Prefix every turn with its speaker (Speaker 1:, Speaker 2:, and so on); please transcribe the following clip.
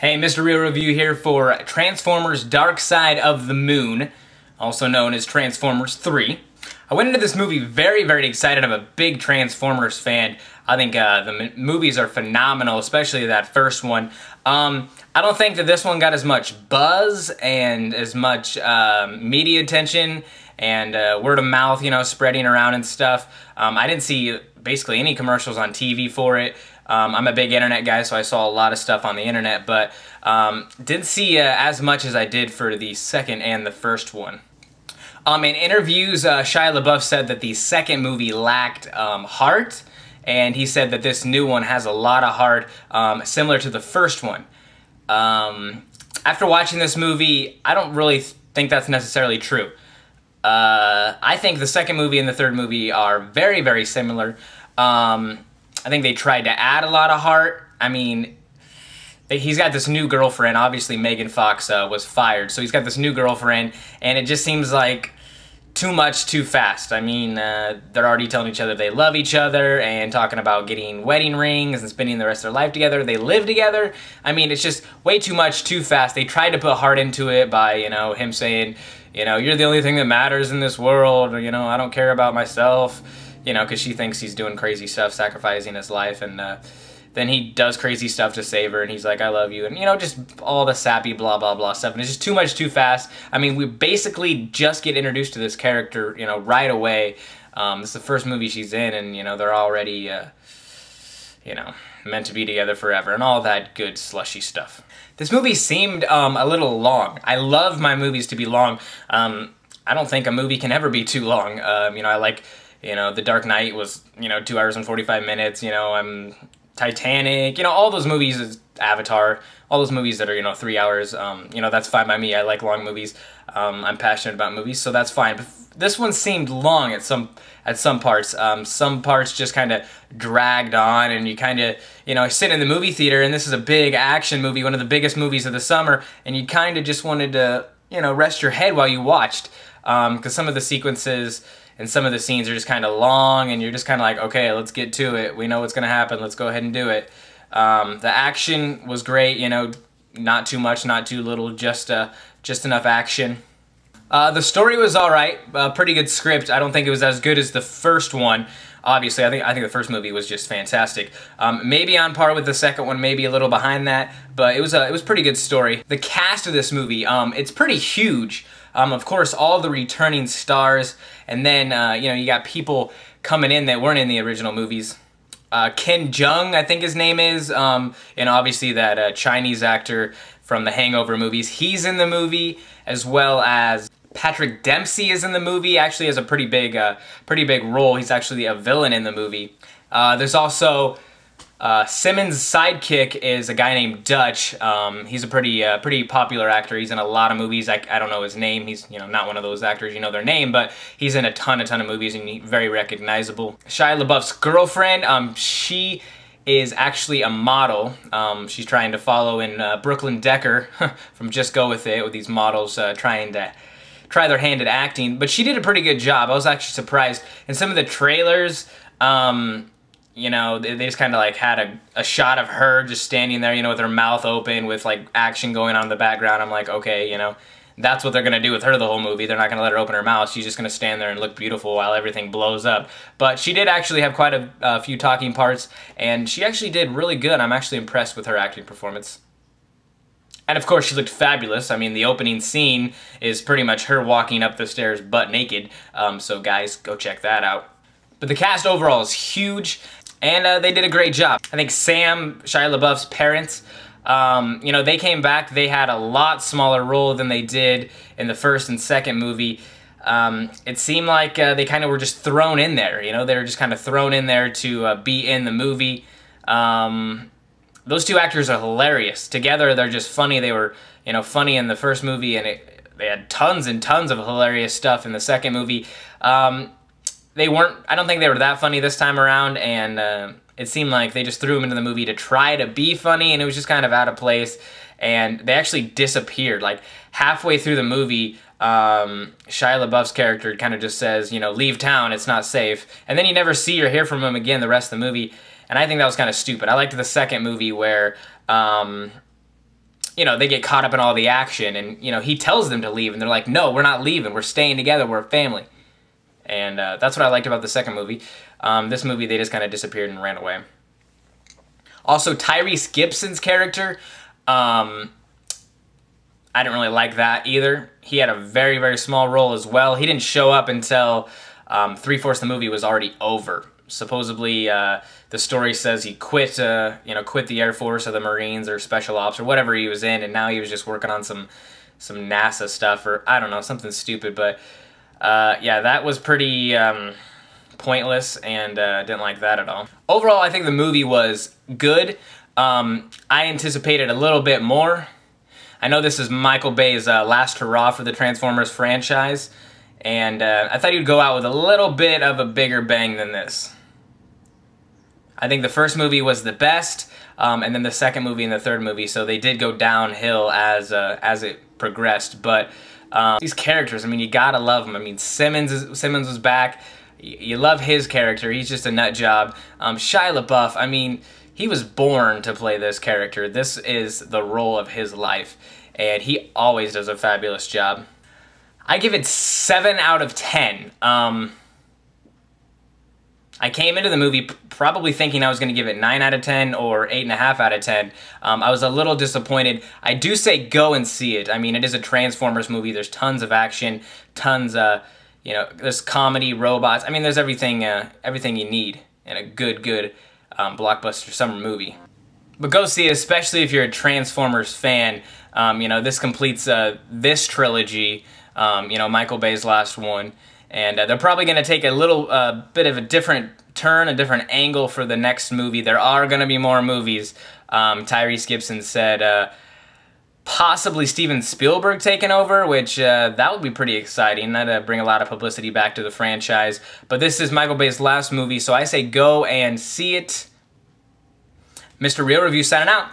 Speaker 1: Hey, Mr. Real Review here for Transformers Dark Side of the Moon, also known as Transformers 3. I went into this movie very excited. I'm a big Transformers fan. I think the movies are phenomenal, especially that first one. I don't think that this one got as much buzz and as much media attention and word of mouth, you know, spreading around and stuff. I didn't see basically any commercials on TV for it. I'm a big internet guy, so I saw a lot of stuff on the internet, but didn't see as much as I did for the second and the first one. In interviews, Shia LaBeouf said that the second movie lacked heart, and he said that this new one has a lot of heart, similar to the first one. After watching this movie, I don't really think that's necessarily true. I think the second movie and the third movie are very similar. I think they tried to add a lot of heart. I mean, he's got this new girlfriend. Obviously, Megan Fox was fired, so he's got this new girlfriend, and it just seems like too much too fast. I mean, they're already telling each other they love each other and talking about getting wedding rings and spending the rest of their life together. They live together. I mean, it's just way too much too fast. They tried to put heart into it by, you know, him saying, you know, you're the only thing that matters in this world, or, you know, I don't care about myself. You know, because she thinks he's doing crazy stuff, sacrificing his life, and then he does crazy stuff to save her, and he's like, I love you, and, you know, just all the sappy blah stuff, and it's just too much too fast. I mean, we basically just get introduced to this character, you know, right away. This is the first movie she's in, and, you know, they're already, you know, meant to be together forever, and all that good slushy stuff. This movie seemed a little long. I love my movies to be long. I don't think a movie can ever be too long. You know, I like... You know, The Dark Knight was, you know, 2 hours and 45 minutes, you know, Titanic, you know, all those movies, Avatar, all those movies that are, you know, 3 hours, you know, that's fine by me. I like long movies. I'm passionate about movies, so that's fine. But this one seemed long at some parts. Some parts just kind of dragged on, and you kind of, you know, sit in the movie theater, and this is a big action movie, one of the biggest movies of the summer, and you kind of just wanted to, you know, rest your head while you watched, because some of the sequences... And some of the scenes are just kind of long, and you're just kind of like, okay, let's get to it. We know what's going to happen. Let's go ahead and do it. The action was great, you know, not too much, not too little, just enough action. The story was all right, pretty good script. I don't think it was as good as the first one. Obviously, I think the first movie was just fantastic. Maybe on par with the second one, maybe a little behind that, but it was a pretty good story. The cast of this movie, it's pretty huge. Of course, all the returning stars, and then, you know, you got people coming in that weren't in the original movies. Ken Jeong, I think his name is, and obviously that Chinese actor from the Hangover movies. He's in the movie, as well as Patrick Dempsey is in the movie, actually has a pretty big role. He's actually a villain in the movie. There's also... Simmons' sidekick is a guy named Dutch. He's a pretty popular actor. He's in a lot of movies. I don't know his name. He's, you know, not one of those actors you know their name, but he's in a ton of movies, and he's very recognizable. Shia LaBeouf's girlfriend, she is actually a model. She's trying to follow in Brooklyn Decker from Just Go With It, with these models trying to try their hand at acting, but she did a pretty good job. I was actually surprised. In some of the trailers, you know, they just kind of like had a shot of her just standing there, you know, with her mouth open with like action going on in the background. I'm like, okay, you know, that's what they're going to do with her the whole movie. They're not going to let her open her mouth. She's just going to stand there and look beautiful while everything blows up. But she did actually have quite a few talking parts, and she actually did really good. I'm actually impressed with her acting performance. And of course, she looked fabulous. I mean, the opening scene is pretty much her walking up the stairs butt naked. So guys, go check that out. But the cast overall is huge. And they did a great job. I think Sam, Shia LaBeouf's parents, you know, they came back. They had a lot smaller role than they did in the first and second movie. It seemed like they kind of were just thrown in there. You know, they were just kind of thrown in there to be in the movie. Those two actors are hilarious. Together, they're just funny. They were, you know, funny in the first movie, and they had tons and tons of hilarious stuff in the second movie. They weren't, I don't think they were that funny this time around, and it seemed like they just threw them into the movie to try to be funny, and it was just kind of out of place, and they actually disappeared. Like, halfway through the movie, Shia LaBeouf's character kind of just says, you know, leave town, it's not safe, and then you never see or hear from him again the rest of the movie, and I think that was kind of stupid. I liked the second movie where you know, they get caught up in all the action, and, you know, he tells them to leave, and they're like, no, we're not leaving, we're staying together, we're a family. And that's what I liked about the second movie. This movie, they just kind of disappeared and ran away. Also, Tyrese Gibson's character, I didn't really like that either. He had a very, very small role as well. He didn't show up until 3/4 of the movie was already over. Supposedly, the story says he quit, quit the Air Force or the Marines or Special Ops or whatever he was in, and now he was just working on some NASA stuff, or I don't know, something stupid. But yeah, that was pretty pointless, and didn't like that at all. Overall, I think the movie was good. I anticipated a little bit more. I know this is Michael Bay's last hurrah for the Transformers franchise, and I thought he'd go out with a little bit of a bigger bang than this. I think the first movie was the best, and then the second movie and the third movie, so they did go downhill as it progressed. But these characters, I mean, you gotta love them. I mean, Simmons was back. You love his character. He's just a nut job. Shia LaBeouf, I mean, he was born to play this character. This is the role of his life, and he always does a fabulous job. I give it 7 out of 10. I came into the movie probably thinking I was going to give it 9 out of 10 or 8.5 out of 10. I was a little disappointed. I do say go and see it. I mean, it is a Transformers movie. There's tons of action, tons, there's comedy, robots. I mean, there's everything you need in a good blockbuster summer movie. But go see it, especially if you're a Transformers fan. This completes this trilogy, Michael Bay's last one. And they're probably going to take a little bit of a different turn, a different angle for the next movie. There are going to be more movies. Tyrese Gibson said possibly Steven Spielberg taking over, which that would be pretty exciting. That'd bring a lot of publicity back to the franchise. But this is Michael Bay's last movie, so I say go and see it. Mr. Real Review signing out.